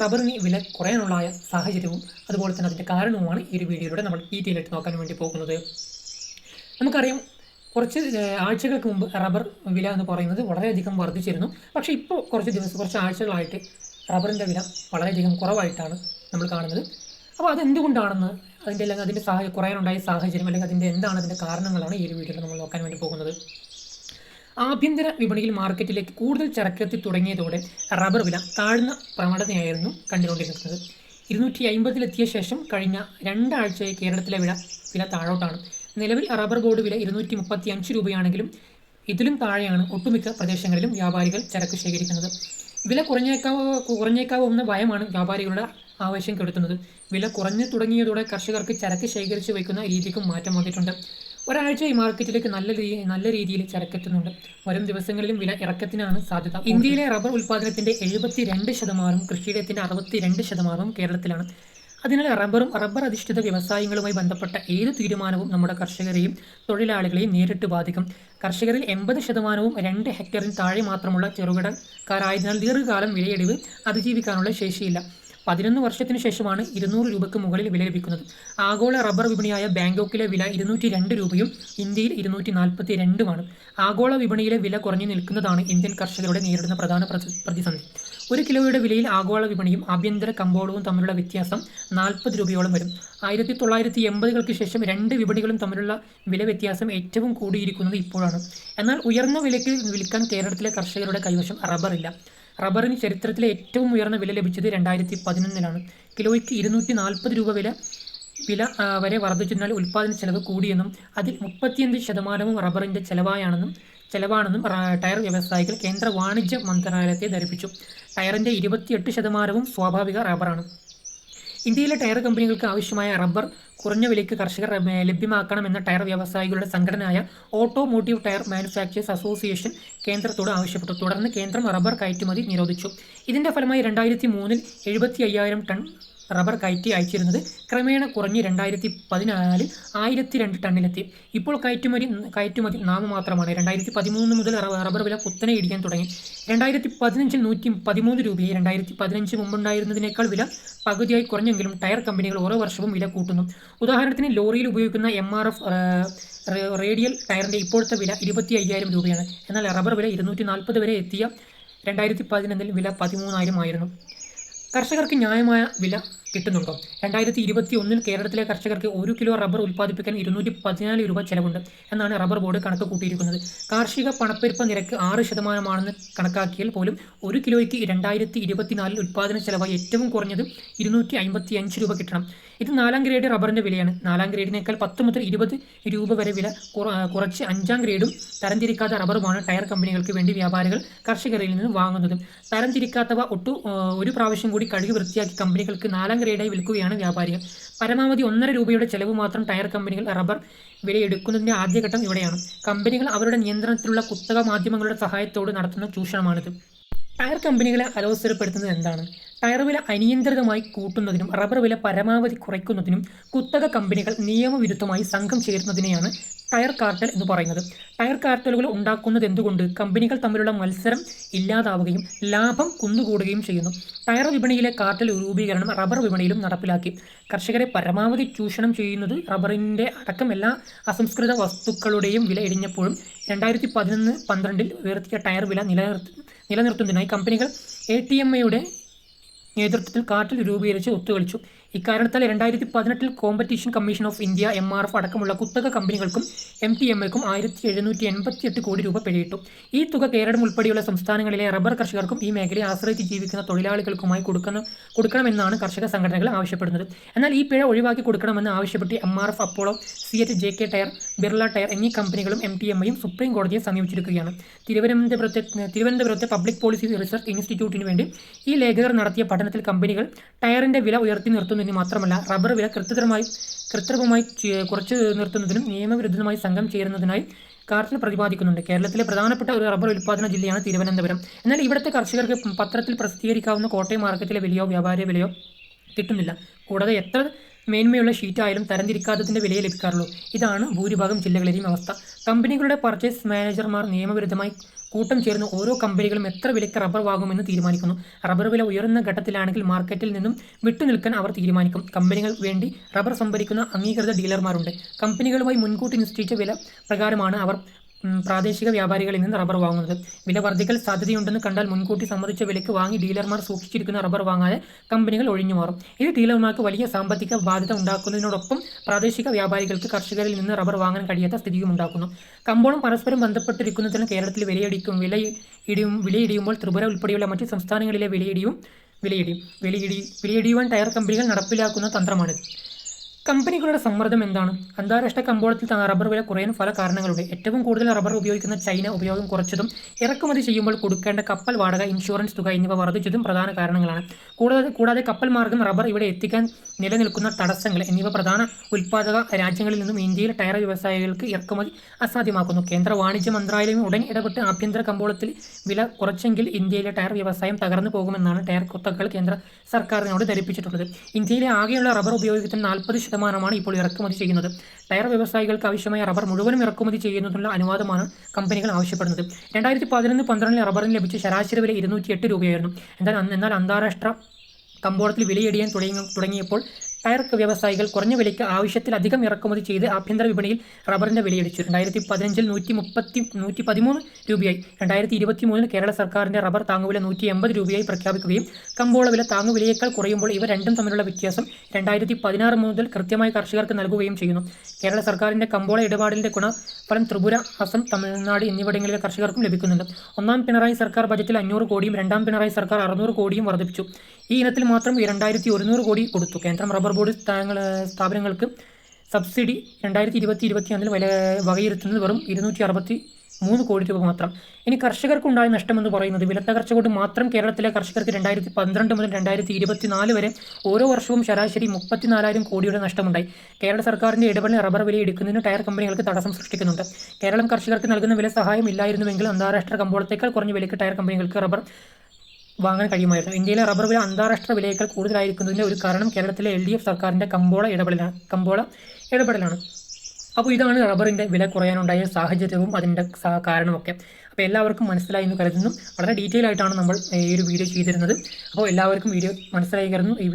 റബ്ബറിന് വില കുറയാനുള്ള സാഹചര്യവും അതുപോലെ തന്നെ അതിൻ്റെ കാരണവുമാണ് ഈ ഒരു വീഡിയോയിലൂടെ നമ്മൾ ഡീറ്റെയിൽ ആയിട്ട് നോക്കാൻ വേണ്ടി പോകുന്നത്. നമുക്കറിയാം, കുറച്ച് ആഴ്ചകൾക്ക് മുമ്പ് റബ്ബർ വില എന്ന് പറയുന്നത് വളരെയധികം വർദ്ധിച്ചിരുന്നു. പക്ഷേ ഇപ്പോൾ കുറച്ച് ആഴ്ചകളായിട്ട് റബ്ബറിൻ്റെ വില വളരെയധികം കുറവായിട്ടാണ് നമ്മൾ കാണുന്നത്. അപ്പോൾ അതെന്തുകൊണ്ടാണെന്ന് അതിൻ്റെ കുറയാനുണ്ടായ സാഹചര്യം അല്ലെങ്കിൽ എന്താണ് അതിൻ്റെ കാരണങ്ങളാണ് ഈ ഒരു വീഡിയോയിൽ നമ്മൾ നോക്കാൻ വേണ്ടി പോകുന്നത്. ആഭ്യന്തര വിപണിയിൽ മാർക്കറ്റിലേക്ക് കൂടുതൽ ചരക്കെത്തി തുടങ്ങിയതോടെ റബ്ബർ വില താഴ്ന്ന പ്രവണതയായിരുന്നു കണ്ടുകൊണ്ടിരുന്നത്. 250 ശേഷം കഴിഞ്ഞ 2 ആഴ്ചയായി കേരളത്തിലെ വില താഴോട്ടാണ്. നിലവിൽ റബ്ബർ ബോർഡ് വില 235 രൂപയാണെങ്കിലും ഇതിലും താഴെയാണ് ഒട്ടുമിക്ക പ്രദേശങ്ങളിലും വ്യാപാരികൾ ചരക്ക് ശേഖരിക്കുന്നത്. വില കുറഞ്ഞേക്കാവുന്ന ഭയമാണ് വ്യാപാരികളുടെ ആവശ്യം കെടുത്തുന്നത്. വില കുറഞ്ഞു തുടങ്ങിയതോടെ കർഷകർക്ക് ചരക്ക് ശേഖരിച്ചു വയ്ക്കുന്ന രീതിക്കും മാറ്റം വന്നിട്ടുണ്ട്. ഒരാഴ്ച ഈ മാർക്കറ്റിലേക്ക് നല്ല രീതിയിൽ ചരക്കെത്തുന്നുണ്ട്. വരും ദിവസങ്ങളിലും വില ഇറക്കത്തിനാണ് സാധ്യത. ഇന്ത്യയിലെ റബ്ബർ ഉൽപ്പാദനത്തിന്റെ 72%, കൃഷിയിടത്തിന്റെ 62% കേരളത്തിലാണ്. അതിനാൽ റബ്ബർ അധിഷ്ഠിത വ്യവസായങ്ങളുമായി ബന്ധപ്പെട്ട ഏത് തീരുമാനവും നമ്മുടെ കർഷകരെയും തൊഴിലാളികളെയും നേരിട്ട് ബാധിക്കും. കർഷകരിൽ 80%വും 2 ഹെക്ടറിന് താഴെ മാത്രമുള്ള ചെറുകിടക്കാരായതിനാൽ ദീർഘകാലം വിലയിടിവ് അതിജീവിക്കാനുള്ള ശേഷിയില്ല. 11 വർഷത്തിനു ശേഷമാണ് 200 രൂപയ്ക്ക് മുകളിൽ വില ലഭിക്കുന്നത്. ആഗോള റബ്ബർ വിപണിയായ ബാങ്കോക്കിലെ വില 202 രൂപയും ഇന്ത്യയിൽ 242മാണ്. ആഗോള വിപണിയിലെ വില കുറഞ്ഞു നിൽക്കുന്നതാണ് ഇന്ത്യൻ കർഷകരുടെ നേരിടുന്ന പ്രധാന പ്രതിസന്ധി. 1 കിലോയുടെ വിലയിൽ ആഗോള വിപണിയും ആഭ്യന്തര കമ്പോളവും തമ്മിലുള്ള വ്യത്യാസം 40 രൂപയോളം വരും. 1980-കൾക്ക് ശേഷം 2 വിപണികളും തമ്മിലുള്ള വില വ്യത്യാസം ഏറ്റവും കൂടിയിരിക്കുന്നത് ഇപ്പോഴാണ്. എന്നാൽ ഉയർന്ന വിലയ്ക്ക് വിൽക്കാൻ കേരളത്തിലെ കർഷകരുടെ കൈവശം റബ്ബറില്ല. റബ്ബറിന് ചരിത്രത്തിലെ ഏറ്റവും ഉയർന്ന വില ലഭിച്ചത് 2011-ലാണ്. കിലോയ്ക്ക് 240 രൂപ വില വരെ വർദ്ധിച്ചതിനാൽ ഉൽപ്പാദന ചെലവ് കൂടിയെന്നും അതിൽ 35% റബ്ബറിൻ്റെ ചെലവാണെന്നും ടയർ വ്യവസായികൾ കേന്ദ്ര വാണിജ്യ മന്ത്രാലയത്തെ ധരിപ്പിച്ചു. ടയറിൻ്റെ 28%വും സ്വാഭാവിക റബ്ബറാണ്. ഇന്ത്യയിലെ ടയർ കമ്പനികൾക്ക് ആവശ്യമായ റബ്ബർ കുറഞ്ഞ വിലയ്ക്ക് കർഷകർ ലഭ്യമാക്കണമെന്ന ടയർ വ്യവസായികളുടെ സംഘടനയായ ഓട്ടോമോട്ടീവ് ടയർ മാനുഫാക്ചേഴ്സ് അസോസിയേഷൻ കേന്ദ്രത്തോട് ആവശ്യപ്പെട്ടു. തുടർന്ന് കേന്ദ്രം റബ്ബർ കയറ്റുമതി നിരോധിച്ചു. ഇതിന്റെ ഫലമായി 2003-ൽ 75,000 ടൺ റബ്ബർ അയച്ചിരുന്നത് ക്രമേണ കുറഞ്ഞ് 2014-ൽ 1,002 ടണ്ണിലെത്തി. ഇപ്പോൾ കയറ്റുമതി നാമമാത്രമാണ്. 2013 മുതൽ റബ്ബർ വില കുത്തനെ ഇടിയാൻ തുടങ്ങി. 2015-ൽ 113 രൂപയായി. 2015 മുമ്പുണ്ടായിരുന്നതിനേക്കാൾ വില പകുതിയായി കുറഞ്ഞെങ്കിലും ടയർ കമ്പനികൾ ഓരോ വർഷവും വില കൂട്ടുന്നു. ഉദാഹരണത്തിന് ലോറിയിൽ ഉപയോഗിക്കുന്ന MRF റേഡിയൽ ടയറിൻ്റെ ഇപ്പോഴത്തെ വില 25,000 രൂപയാണ്. എന്നാൽ റബ്ബർ വില 240 വരെ എത്തിയ 2011-ൽ വില 13,000 ആയിരുന്നു. കർഷകർക്ക് ന്യായമായ വില കിട്ടുന്നുണ്ടോ? 2021-ൽ കേരളത്തിലെ കർഷകർക്ക് 1 കിലോ റബ്ബർ ഉൽപ്പാദിപ്പിക്കാൻ 214 രൂപ ചെലവുണ്ട് എന്നാണ് റബ്ബർ ബോർഡ് കണക്ക് കൂട്ടിയിരിക്കുന്നത്. കാർഷിക പണപ്പെരുപ്പ നിരക്ക് 6%ആണെന്ന് കണക്കാക്കിയാൽ പോലും 1 കിലോയ്ക്ക് 2024-ൽ ഉൽപ്പാദന ചെലവായി ഏറ്റവും കുറഞ്ഞത് 255 രൂപ കിട്ടണം. ഇത് 4ാം ഗ്രേഡ് റബ്ബറിൻ്റെ വിലയാണ്. 4ാം ഗ്രേഡിനേക്കാൾ 10 മുതൽ 20 രൂപ വരെ വില കുറച്ച് 5ാം ഗ്രേഡും തരംതിരിക്കാത്ത റബ്ബറുമാണ് ടയർ കമ്പനികൾക്ക് വേണ്ടി വ്യാപാരികൾ കർഷകരിൽ നിന്ന് വാങ്ങുന്നത്. തരംതിരിക്കാത്തവ ഒരു പ്രാവശ്യം കൂടി കഴുകി വൃത്തിയാക്കി കമ്പനികൾക്ക് 4ാം ഗ്രേഡായി വിൽക്കുകയാണ് വ്യാപാരികൾ. പരമാവധി 1.5 രൂപയുടെ ചെലവ് മാത്രം ടയർ കമ്പനികൾ റബ്ബർ വിലയെടുക്കുന്നതിൻ്റെ ആദ്യഘട്ടം ഇവിടെയാണ്. കമ്പനികൾ അവരുടെ നിയന്ത്രണത്തിലുള്ള കുത്തക മാധ്യമങ്ങളുടെ സഹായത്തോടെ നടത്തുന്ന ചൂഷണമാണിത്. ടയർ കമ്പനികളെ അലോസരപ്പെടുത്തുന്നത് എന്താണ്? ടയർ വില അനിയന്ത്രിതമായി കൂട്ടുന്നതിനും റബ്ബർ വില പരമാവധി കുറയ്ക്കുന്നതിനും കുത്തക കമ്പനികൾ നിയമവിരുദ്ധമായി സംഘം ചേരുന്നതിനെയാണ് ടയർ കാർട്ടൽ എന്ന് പറയുന്നത്. ടയർ കാർട്ടലുകൾ ഉണ്ടാക്കുന്നത് എന്തുകൊണ്ട്? കമ്പനികൾ തമ്മിലുള്ള മത്സരം ഇല്ലാതാവുകയും ലാഭം കുന്നുകൂടുകയും ചെയ്യുന്നു. ടയർ വിപണിയിലെ കാർട്ടൽ രൂപീകരണം റബ്ബർ വിപണിയിലും നടപ്പിലാക്കി. കർഷകരെ പരമാവധി ചൂഷണം ചെയ്യുന്നത് റബ്ബറിൻ്റെ അടക്കം എല്ലാ അസംസ്കൃത വസ്തുക്കളുടെയും വില ഇടിഞ്ഞപ്പോഴും 2011-12-ൽ ഉയർത്തിയ ടയർ വില നിലനിർത്തുന്നതിനായി കമ്പനികൾ ATMAയുടെ നേതൃത്വത്തിൽ കാർട്ടൽ രൂപീകരിച്ച് ഒത്തുകളിച്ചു. ഇക്കാരണത്താൽ 2018-ൽ competition commission of India MRF അടക്കമുള്ള കുത്തക കമ്പനികൾക്കും MTMAക്കും 1,788 കോടി രൂപ പിഴയിട്ടു. ഈ തുക കേരളം ഉൾപ്പെടെയുള്ള സംസ്ഥാനങ്ങളിലെ റബ്ബർ കർഷകർക്കും ഈ മേഖലയെ ആശ്രയിച്ച് ജീവിക്കുന്ന തൊഴിലാളികൾക്കുമായി കൊടുക്കണമെന്നാണ് കർഷക സംഘടനകൾ ആവശ്യപ്പെടുന്നത്. എന്നാൽ ഈ പിഴ ഒഴിവാക്കി കൊടുക്കണമെന്ന് ആവശ്യപ്പെട്ട് MRF, Apollo, CEAT, JK tyre, Birla tyre എന്നീ കമ്പനികളും MTMAയും സുപ്രീം കോടതിയെ സമീപിച്ചിരിക്കുകയാണ്. തിരുവനന്തപുരത്തെ പബ്ലിക് പോളിസി റിസർച്ച് ഇൻസ്റ്റിറ്റ്യൂട്ടിന് വേണ്ടി ഈ ലേഖകർ നടത്തിയ പഠനത്തിൽ കമ്പനികൾ ടയറിൻ്റെ വില ഉയർത്തി നിർത്തുന്നതിന് മാത്രമല്ല റബ്ബർ വില കൃത്രിമമായി കുറച്ച് നിർത്തുന്നതിനും നിയമവിരുദ്ധമായി സംഘം ചേരുന്നതിനായി കാർട്ടൽ പ്രതിപാദിക്കുന്നുണ്ട്. കേരളത്തിലെ പ്രധാനപ്പെട്ട ഒരു റബ്ബർ ഉൽപ്പാദന ജില്ലയാണ് തിരുവനന്തപുരം. എന്നാൽ ഇവിടുത്തെ കർഷകർക്ക് പത്രത്തിൽ പ്രസിദ്ധീകരിക്കാവുന്ന കോട്ടയം മാർക്കറ്റിലെ വിലയോ വ്യാപാര വിലയോ കിട്ടുന്നില്ല. കൂടാതെ എത്ര മേന്മയുള്ള ഷീറ്റായാലും തരംതിരിക്കാത്തതിൻ്റെ വിലയെ ലഭിക്കാറുള്ളൂ. ഇതാണ് ഭൂരിഭാഗം ജില്ലകളിലെയും അവസ്ഥ. കമ്പനികളുടെ പർച്ചേസ് മാനേജർമാർ നിയമവിരുദ്ധമായി കൂട്ടം ചേർന്ന് ഓരോ കമ്പനികളും എത്ര വിലയ്ക്ക് റബ്ബർ വാങ്ങുമെന്ന് തീരുമാനിക്കുന്നു. റബ്ബർ വില ഉയർന്ന ഘട്ടത്തിലാണെങ്കിൽ മാർക്കറ്റിൽ നിന്നും വിട്ടുനിൽക്കാൻ അവർ തീരുമാനിക്കും. കമ്പനികൾ വേണ്ടി റബ്ബർ സംഭരിക്കുന്ന അംഗീകൃത ഡീലർമാരുണ്ട്. കമ്പനികളുമായി മുൻകൂട്ടി നിശ്ചയിച്ച വില പ്രകാരമാണ് അവർ പ്രാദേശിക വ്യാപാരികളിൽ നിന്ന് റബ്ബർ വാങ്ങുന്നത്. വില വർദ്ധിക്കൽ സാധ്യതയുണ്ടെന്ന് കണ്ടാൽ മുൻകൂട്ടി സമ്മതിച്ച വിലയ്ക്ക് വാങ്ങി ഡീലർമാർ സൂക്ഷിച്ചിരിക്കുന്ന റബ്ബർ വാങ്ങാതെ കമ്പനികൾ ഒഴിഞ്ഞുമാറും. ഇത് ഡീലർമാർക്ക് വലിയ സാമ്പത്തിക ബാധ്യത ഉണ്ടാക്കുന്നതിനോടൊപ്പം പ്രാദേശിക വ്യാപാരികൾക്ക് കർഷകരിൽ നിന്ന് റബ്ബർ വാങ്ങാൻ കഴിയാത്ത സ്ഥിതിയും ഉണ്ടാക്കുന്നു. കമ്പോളം പരസ്പരം ബന്ധപ്പെട്ടിരിക്കുന്നതിന് കേരളത്തിൽ വിലയിടിയുമ്പോൾ ത്രിപുര ഉൾപ്പെടെയുള്ള മറ്റ് സംസ്ഥാനങ്ങളിലെ വിലയിടിയുവാൻ ടയർ കമ്പനികൾ നടപ്പിലാക്കുന്ന തന്ത്രമാണിത്. കമ്പനികളുടെ സമ്മർദ്ദം എന്താണ്? അന്താരാഷ്ട്ര കമ്പോളത്തിൽ റബ്ബർ വില കുറയാൻ പല കാരണങ്ങളുണ്ട്. ഏറ്റവും കൂടുതൽ റബ്ബർ ഉപയോഗിക്കുന്ന ചൈന ഉപയോഗം കുറച്ചതും ഇറക്കുമതി ചെയ്യുമ്പോൾ കൊടുക്കേണ്ട കപ്പൽ വാടക, ഇൻഷുറൻസ് തുക എന്നിവ വർദ്ധിച്ചതും പ്രധാന കാരണങ്ങളാണ്. കൂടാതെ കപ്പൽ മാർഗം റബ്ബർ ഇവിടെ എത്തിക്കാൻ നിലനിൽക്കുന്ന തടസ്സങ്ങൾ എന്നിവ പ്രധാന ഉൽപ്പാദക രാജ്യങ്ങളിൽ നിന്നും ഇന്ത്യയിലെ ടയർ വ്യവസായികൾക്ക് ഇറക്കുമതി അസാധ്യമാക്കുന്നു. കേന്ദ്ര വാണിജ്യ മന്ത്രാലയം ഉടൻ ഇടപെട്ട് ആഭ്യന്തര കമ്പോളത്തിൽ വില കുറച്ചെങ്കിൽ ഇന്ത്യയിലെ ടയർ വ്യവസായം തകർന്നു പോകുമെന്നാണ് ടയർ കുത്തകൾ കേന്ദ്ര സർക്കാരിനോട് ധരിപ്പിച്ചിട്ടുള്ളത്. ഇന്ത്യയിലെ ആകെയുള്ള റബ്ബർ ഉപയോഗത്തിന് 40% ഇപ്പോൾ ഇറക്കുമതി ചെയ്യുന്നത്. ടയർ വ്യവസായികൾക്ക് ആവശ്യമായ റബ്ബർ മുഴുവനും ഇറക്കുമതി ചെയ്യുന്നതിനുള്ള അനുവാദമാണ് കമ്പനികൾ ആവശ്യപ്പെടുന്നത്. 2011-12 റബ്ബറിന് ലഭിച്ച ശരാശരി വില 208 രൂപയായിരുന്നു. എന്നാൽ അന്താരാഷ്ട്ര കമ്പോളത്തിൽ വിലയിടിയാൻ തുടങ്ങിയപ്പോൾ ടയർ വ്യവസായികൾ കുറഞ്ഞ വിലയ്ക്ക് ആവശ്യത്തിലധികം ഇറക്കുമതി ചെയ്ത് ആഭ്യന്തര വിപണിയിൽ റബ്ബറിന്റെ വിലയിടിച്ചു. 2015 113 രൂപയായി. 2023 കേരള സർക്കാരിന്റെ റബ്ബർ താങ്ങുവില 180 രൂപയായി പ്രഖ്യാപിക്കുകയും കമ്പോള വില താങ്ങുവിലയേക്കാൾ കുറയുമ്പോൾ ഇവ രണ്ടും തമ്മിലുള്ള വ്യത്യാസം 2016 മുതൽ കൃത്യമായി കർഷകർക്ക് നൽകുകയും ചെയ്യുന്നു. കേരള സർക്കാരിന്റെ കമ്പോള ഇടപാടിന്റെ ഗുണഫലം ത്രിപുര, അസം, തമിഴ്നാട് എന്നിവിടങ്ങളിലെ കർഷകർക്കും ലഭിക്കുന്നുണ്ട്. ഒന്നാം പിണറായി സർക്കാർ ബജറ്റിൽ 500 കോടിയും രണ്ടാം പിണറായി സർക്കാർ 600 കോടിയും വർദ്ധിപ്പിച്ചു. ഈ ഇനത്തിൽ മാത്രം 2100 കോടി കൊടുത്തു. കേന്ദ്രം റബ്ബർ ബോർഡ് സ്ഥാപനങ്ങൾക്ക് സബ്സിഡി 2020-21 വകയിരുത്തുന്നത് വെറും 263 കോടി രൂപ മാത്രം. ഇനി കർഷകർക്കുണ്ടായ നഷ്ടമെന്ന് പറയുന്നത് വിലത്തകർച്ച കൊണ്ട് മാത്രം കേരളത്തിലെ കർഷകർക്ക് 2012 മുതൽ 2024 വരെ ഓരോ വർഷവും ശരാശരി 34,000 കോടിയുടെ നഷ്ടമുണ്ടായി. കേരള സർക്കാരിന്റെ ഇടപെടൽ റബ്ബർ വിലയെടുക്കുന്നതിന് ടയർ കമ്പനികൾക്ക് തടസ്സം സൃഷ്ടിക്കുന്നുണ്ട്. കേരളം കർഷകർക്ക് നൽകുന്ന വില സഹായം ഇല്ലായിരുന്നുവെങ്കിൽ അന്താരാഷ്ട്ര കമ്പോളത്തേക്കാൾ കുറഞ്ഞ വിലയ്ക്ക് ടയർ കമ്പനികൾക്ക് റബ്ബർ വാങ്ങാൻ കഴിയുമായിരുന്നു. ഇന്ത്യയിലെ റബ്ബർ വില അന്താരാഷ്ട്ര വിലയേക്കാൾ കൂടുതലായിരിക്കുന്നതിൻ്റെ ഒരു കാരണം കേരളത്തിലെ LDF സർക്കാരിൻ്റെ കമ്പോള ഇടപെടലാണ്. അപ്പോൾ ഇതാണ് റബ്ബറിൻ്റെ വില കുറയാനുണ്ടായ സാഹചര്യവും അതിൻ്റെ കാരണമൊക്കെ. അപ്പോൾ എല്ലാവർക്കും മനസ്സിലായി എന്ന് കരുതുന്നു. വളരെ ഡീറ്റെയിൽ ആയിട്ടാണ് നമ്മൾ ഈ ഒരു വീഡിയോ ചെയ്തിരുന്നത്. അപ്പോൾ എല്ലാവർക്കും വീഡിയോ മനസ്സിലായി കരുതുന്നു. ഈ വീഡിയോ